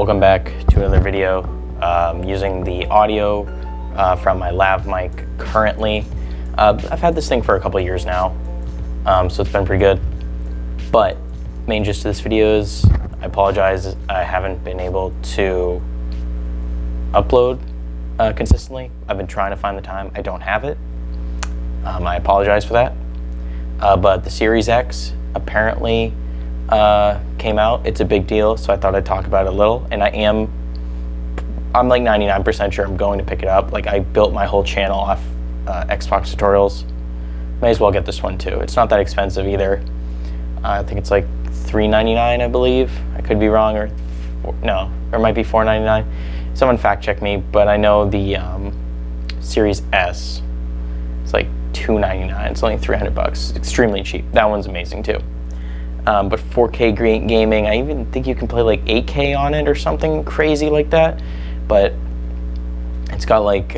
Welcome back to another video. Using the audio from my lav mic currently. I've had this thing for a couple of years now, so it's been pretty good. But main gist of this video is, I apologize, I haven't been able to upload consistently. I've been trying to find the time. I don't have it. I apologize for that. But the Series X apparently came out. It's a big deal, so I thought I'd talk about it a little. And I'm like 99% sure I'm going to pick it up. Like, I built my whole channel off Xbox tutorials. May as well get this one too. It's not that expensive either. I think it's like $3.99, I believe. I could be wrong, or no, or it might be $4.99. Someone fact check me, but I know the Series S, it's like $2.99. It's only $300. It's extremely cheap. That one's amazing too. But 4K gaming, I even think you can play like 8K on it or something crazy like that. But it's got like,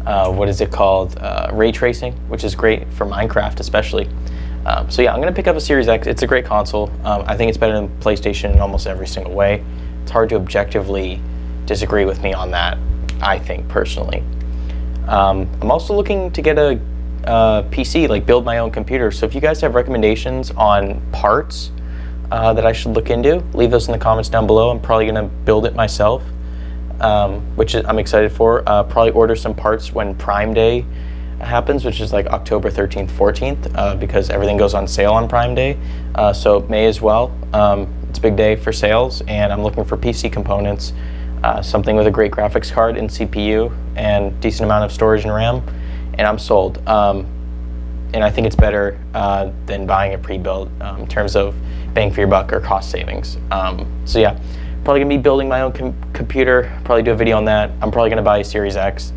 what is it called? Ray tracing, which is great for Minecraft especially. So yeah, I'm gonna pick up a Series X. It's a great console. I think it's better than PlayStation in almost every single way. It's hard to objectively disagree with me on that, I think, personally. I'm also looking to get a PC, like build my own computer. So if you guys have recommendations on parts that I should look into, leave those in the comments down below. I'm probably gonna build it myself, which I'm excited for. Probably order some parts when Prime Day happens, which is like October 13th, 14th, because everything goes on sale on Prime Day. So may as well. It's a big day for sales, and I'm looking for PC components, something with a great graphics card and CPU and decent amount of storage and RAM, and I'm sold. And I think it's better than buying a pre-built in terms of bang for your buck or cost savings. So yeah, probably gonna be building my own computer, probably do a video on that. I'm probably gonna buy a Series X.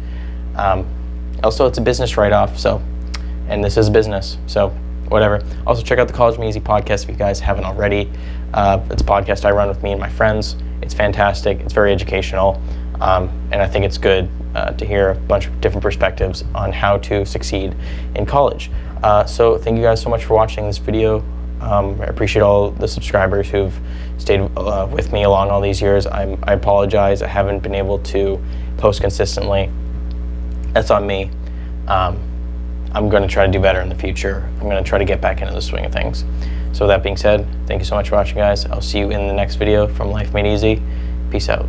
Also, it's a business write-off, so, and this is business, so whatever. Also, check out the College Made Easy podcast if you guys haven't already. It's a podcast I run with me and my friends. It's fantastic. It's very educational, and I think it's good to hear a bunch of different perspectives on how to succeed in college. So thank you guys so much for watching this video. I appreciate all the subscribers who've stayed with me along all these years. I apologize. I haven't been able to post consistently. That's on me. I'm going to try to do better in the future. I'm going to try to get back into the swing of things. So with that being said, thank you so much for watching, guys. I'll see you in the next video from Life Made Easy. Peace out.